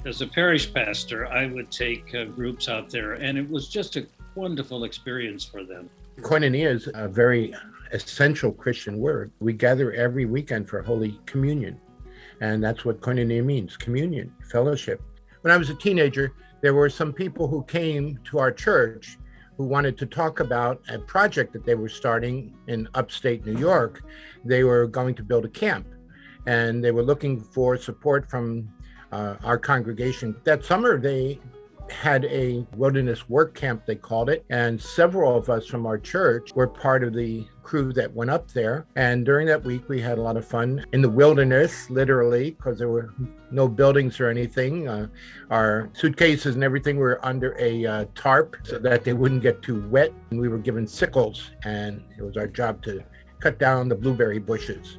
As a parish pastor, I would take groups out there, and it was just a wonderful experience for them. Koinonia is a very essential Christian word. We gather every weekend for Holy Communion, and that's what Koinonia means, communion, fellowship. When I was a teenager, there were some people who came to our church who wanted to talk about a project that they were starting in upstate New York. They were going to build a camp, and they were looking for support from our congregation. That summer, they had a wilderness work camp, they called it, and several of us from our church were part of the crew that went up there. And during that week, we had a lot of fun in the wilderness, literally, because there were no buildings or anything. Our suitcases and everything were under a tarp so that they wouldn't get too wet. And we were given sickles, and it was our job to cut down the blueberry bushes.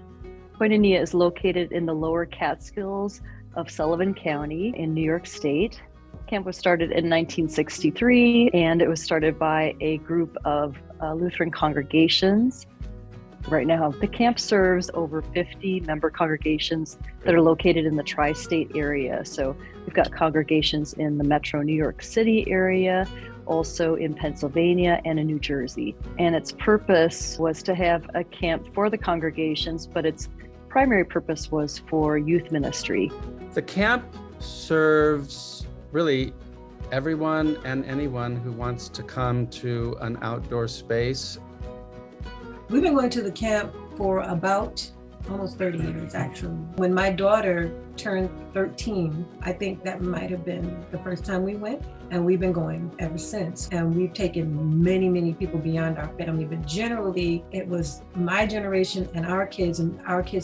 Koinonia is located in the lower Catskills of Sullivan County in New York State. Camp was started in 1963, and it was started by a group of Lutheran congregations. Right now, the camp serves over 50 member congregations that are located in the tri-state area. So we've got congregations in the metro New York City area, also in Pennsylvania and in New Jersey. And its purpose was to have a camp for the congregations, but its primary purpose was for youth ministry. The camp serves really everyone and anyone who wants to come to an outdoor space. We've been going to the camp for about almost 30 years, actually. When my daughter turned 13, I think that might have been the first time we went, and we've been going ever since. And we've taken many, many people beyond our family, but generally it was my generation and our kids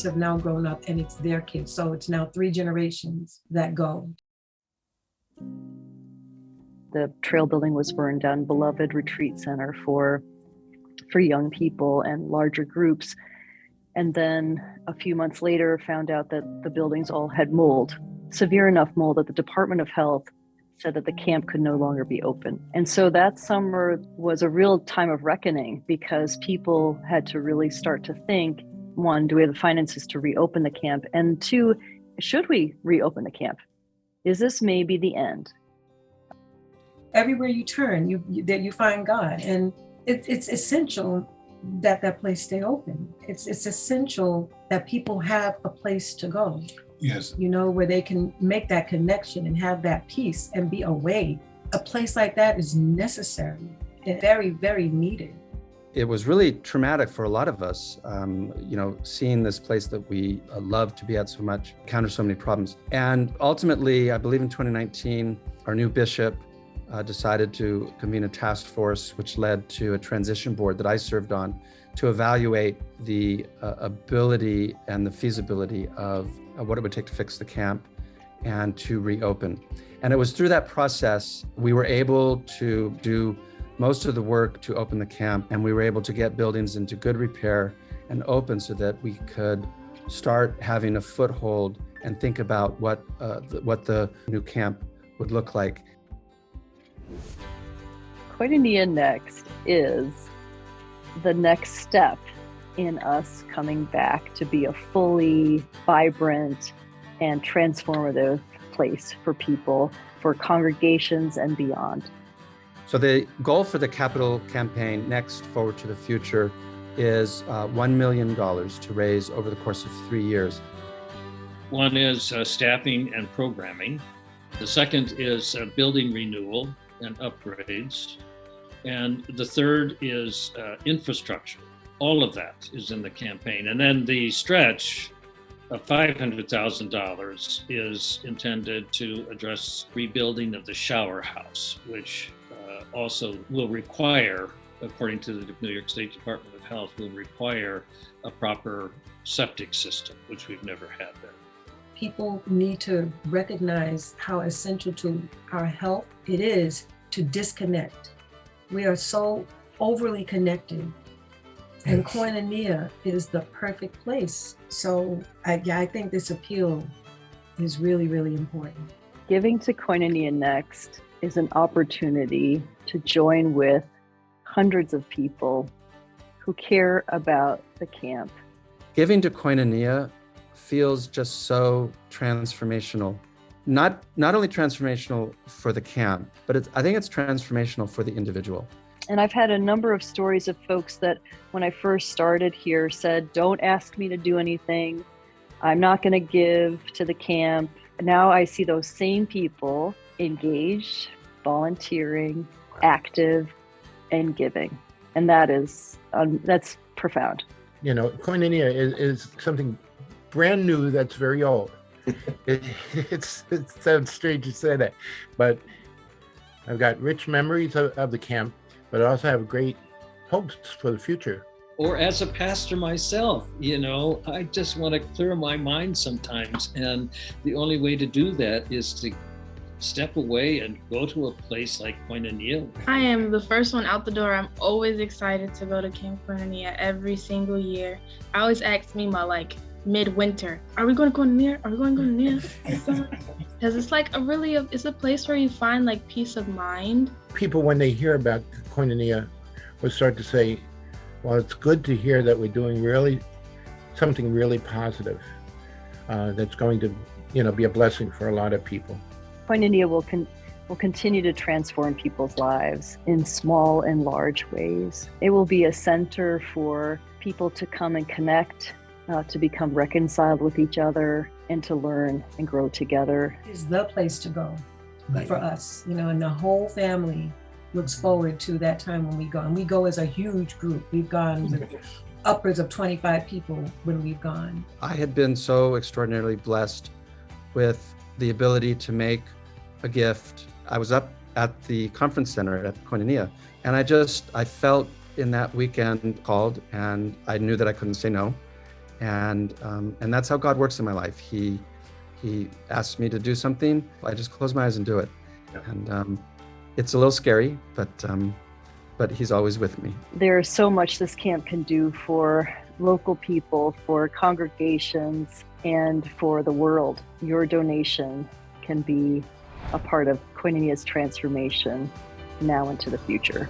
have now grown up, and it's their kids. So it's now 3 generations that go. The trail building was burned down, beloved retreat center for young people and larger groups. And then a few months later, found out that the buildings all had mold, severe enough mold that the Department of Health said that the camp could no longer be open. And so that summer was a real time of reckoning, because people had to really start to think, 1, do we have the finances to reopen the camp? And 2, should we reopen the camp? Is this maybe the end? Everywhere you turn, you find God, and it's essential that that place stay open. It's essential that people have a place to go. Yes. Where they can make that connection and have that peace and be away. A place like that is necessary and very, very needed. It was really traumatic for a lot of us, seeing this place that we love to be at so much, encounter so many problems. And ultimately, I believe in 2019, our new bishop decided to convene a task force, which led to a transition board that I served on to evaluate the ability and the feasibility of what it would take to fix the camp and to reopen. And it was through that process we were able to do most of the work to open the camp, and we were able to get buildings into good repair and open so that we could start having a foothold and think about what the new camp would look like. Koinonia Next is the next step in us coming back to be a fully vibrant and transformative place for people, for congregations and beyond. So the goal for the capital campaign, Next Forward to the Future, is $1 million to raise over the course of 3 years. One is staffing and programming. The second is building renewal and upgrades. And the third is infrastructure. All of that is in the campaign. And then the stretch of $500,000 is intended to address rebuilding of the shower house, which also will require, according to the New York State Department of Health, will require a proper septic system, which we've never had there. People need to recognize how essential to our health it is to disconnect. We are so overly connected, and Koinonia is the perfect place. So I think this appeal is really, really important. Giving to Koinonia Next is an opportunity to join with hundreds of people who care about the camp. Giving to Koinonia feels just so transformational. not only transformational for the camp, but I think it's transformational for the individual. And I've had a number of stories of folks that when I first started here said, don't ask me to do anything. I'm not going to give to the camp. Now I see those same people engaged, volunteering, active, and giving. And that's profound. You know, Koinonia is something brand new that's very old. It sounds strange to say that, but I've got rich memories of the camp, but I also have great hopes for the future. Or as a pastor myself, you know, I just want to clear my mind sometimes. And the only way to do that is to step away and go to a place like Koinonia. I am the first one out the door. I'm always excited to go to Camp Koinonia every single year. I always ask Mima, like, midwinter, are we going to Koinonia? Are we going to Koinonia? Because it's like it's a place where you find like peace of mind. People, when they hear about Koinonia, will start to say, well, it's good to hear that we're doing something really positive that's going to, be a blessing for a lot of people. Koinonia will continue to transform people's lives in small and large ways. It will be a center for people to come and connect, to become reconciled with each other, and to learn and grow together. It's the place to go for us, and the whole family looks forward to that time when we go. And we go as a huge group. We've gone with upwards of 25 people when we've gone. I had been so extraordinarily blessed with the ability to make a gift. I was up at the conference center at Koinonia, and I felt in that weekend called, and I knew that I couldn't say no. And that's how God works in my life. He asks me to do something, I just close my eyes and do it. Yeah. And it's a little scary, but he's always with me. There's so much this camp can do for local people, for congregations, and for the world. Your donation can be a part of Koinonia's transformation now into the future.